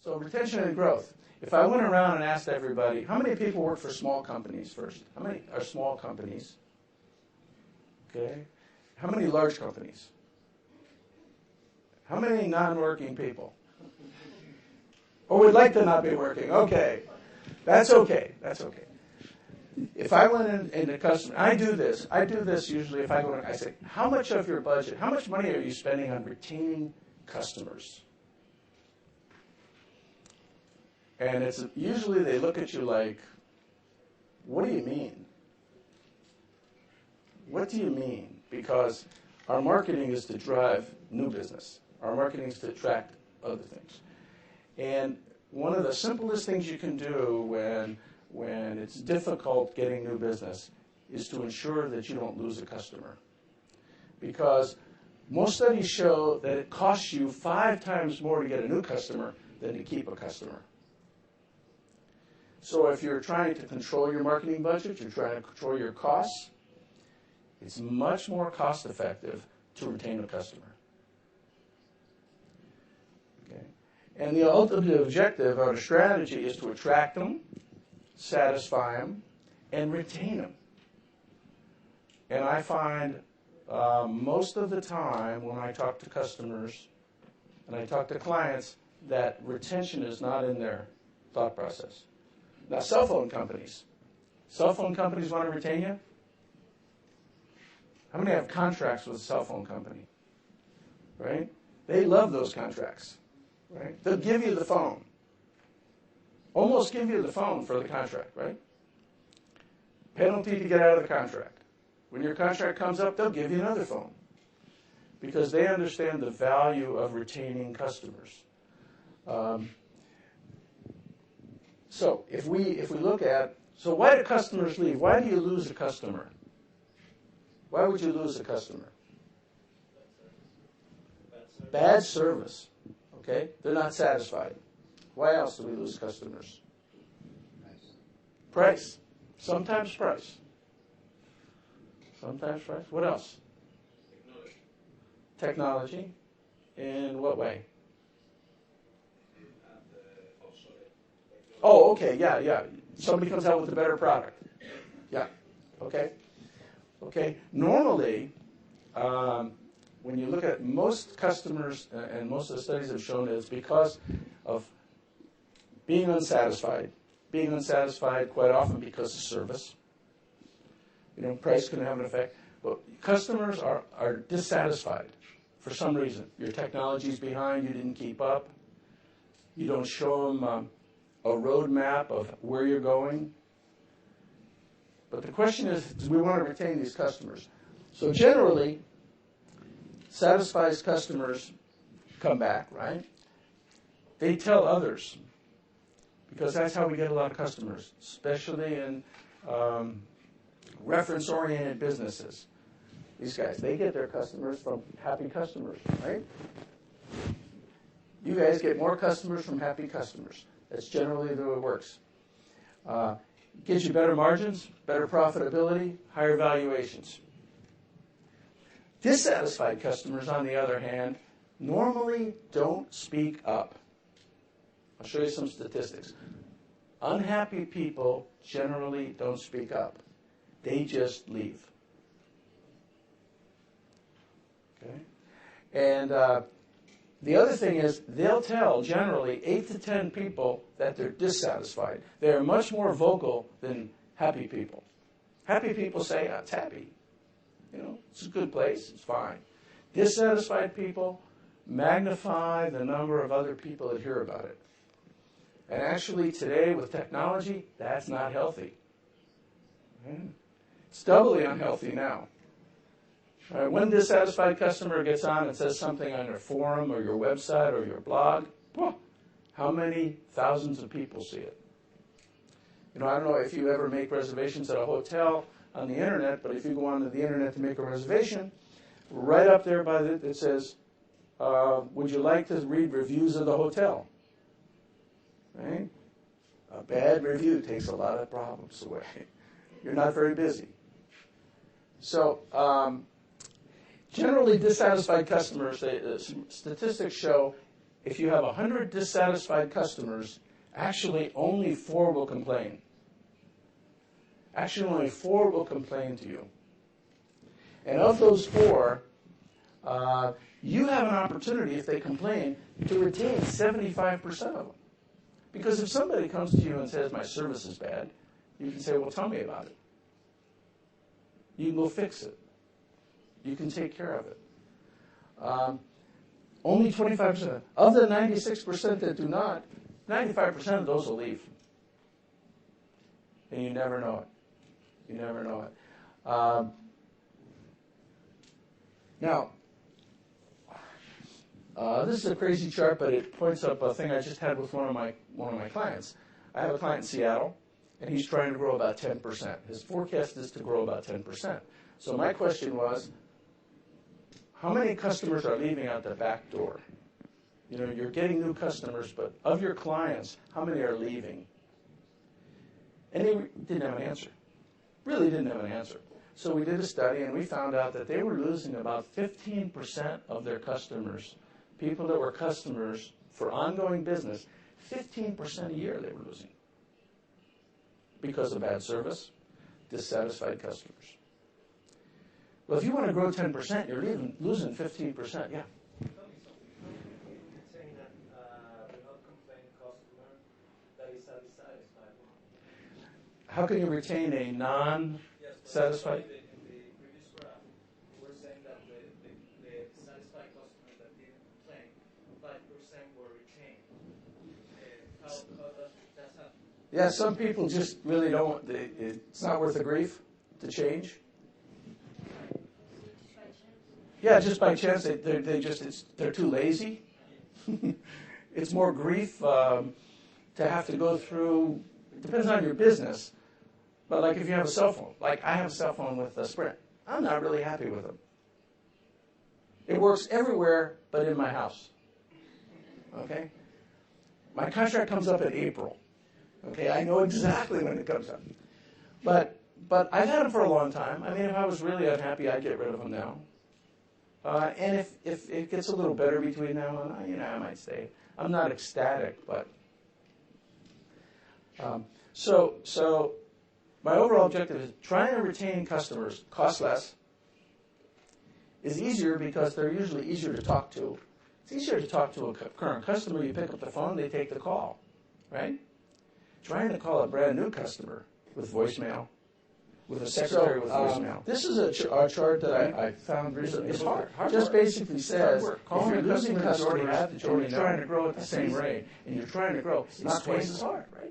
So retention and growth. If I went around and asked everybody, how many people work for small companies first? How many are small companies? Okay. How many large companies? How many non-working people? Or would like to not be working? Okay. That's okay. That's okay. If I went in the customer, I do this usually if I go in, I say, how much of your budget, how much money are you spending on retaining customers? And it's usually they look at you like, what do you mean? What do you mean? Because our marketing is to drive new business. Our marketing is to attract other things. And one of the simplest things you can do when it's difficult getting new business is to ensure that you don't lose a customer. Because most studies show that it costs you 5 times more to get a new customer than to keep a customer. So if you're trying to control your marketing budget, you're trying to control your costs, it's much more cost effective to retain a customer. Okay? And the ultimate objective of the strategy is to attract them, satisfy them, and retain them. And I find most of the time when I talk to customers and I talk to clients that retention is not in their thought process. Now, cell phone companies want to retain you? How many have contracts with a cell phone company? Right? They love those contracts. Right? They'll give you the phone. Almost give you the phone for the contract, right? Penalty to get out of the contract. When your contract comes up, they'll give you another phone because they understand the value of retaining customers. So if we look at, so why do customers leave? Why do you lose a customer? Why would you lose a customer? Bad service. Okay? They're not satisfied. Why else do we lose customers? Price. Sometimes price. Sometimes price. What else? Technology. In what way? Oh, okay, yeah. Somebody comes out with a better product. Yeah, okay. Okay, normally, when you look at most customers, and most of the studies have shown it's because of being unsatisfied quite often because of service. Price can have an effect. But customers are dissatisfied for some reason. Your technology's behind, you didn't keep up. You don't show them a roadmap of where you're going. But the question is, do we want to retain these customers? So generally, satisfied customers come back, right? They tell others, because that's how we get a lot of customers, especially in reference-oriented businesses. These guys, they get their customers from happy customers, right? You guys get more customers from happy customers. That's generally the way it works. Gives you better margins, better profitability, higher valuations. Dissatisfied customers, on the other hand, normally don't speak up. I'll show you some statistics. Unhappy people generally don't speak up. They just leave. Okay? And the other thing is, they'll tell generally 8 to 10 people that they're dissatisfied. They're much more vocal than happy people. Happy people say, it's happy. It's a good place, it's fine. Dissatisfied people magnify the number of other people that hear about it. And actually today with technology, that's not healthy. It's doubly unhealthy now. One dissatisfied customer gets on and says something on your forum or your website or your blog, how many thousands of people see it? I don't know if you ever make reservations at a hotel on the internet, but if you go onto the internet to make a reservation, right up there by it says, would you like to read reviews of the hotel? Right? A bad review takes a lot of problems away. You're not very busy. So, generally dissatisfied customers, statistics show if you have 100 dissatisfied customers, actually only 4 will complain. Actually, only 4 will complain to you. And of those 4, you have an opportunity, if they complain, to retain 75% of them. Because if somebody comes to you and says, my service is bad, you can say, well, tell me about it. You can go fix it. You can take care of it. Only 25%. Of the 96% that do not, 95% of those will leave. And you never know it. You never know it. Now, this is a crazy chart, but it points up a thing I just had with one of my clients. I have a client in Seattle, and he's trying to grow about 10%. His forecast is to grow about 10%. So my question was, how many customers are leaving out the back door? You know, you're getting new customers, but of your clients, how many are leaving? And he didn't have an answer. Really didn't have an answer. So we did a study, and we found out that they were losing about 15% of their customers, people that were customers for ongoing business, 15% a year they were losing because of bad service, dissatisfied customers. Well, if you want to grow 10%, you're losing 15%. Yeah. Tell me something. You're saying that do not complain customer that is satisfied. How can you retain a non-satisfied? In the previous graph, you were saying that the satisfied customers that didn't complain, 5% were retained. How does that happen? Yeah, some people just really don't. It's not worth the grief to change. Yeah, just by chance, they're too lazy. It's more grief to have to go through. It depends on your business, but like if you have a cell phone, like I have a cell phone with a Sprint, I'm not really happy with them. It works everywhere but in my house. Okay, my contract comes up in April. Okay, I know exactly when it comes up, but I've had them for a long time. I mean, if I was really unhappy, I'd get rid of them now. And if it gets a little better between now and then, I might stay. I'm not ecstatic, but so my overall objective is trying to retain customers costs less, is easier because they're usually easier to talk to. It's easier to talk to a current customer. You pick up the phone, they take the call, right? Trying to call a brand new customer with voicemail, with a secretary with voicemail. This is a chart that I found recently. It's hard. Just basically says if you're losing customers, you're trying to grow at the same rate, and you're trying to grow, it's twice as hard, right?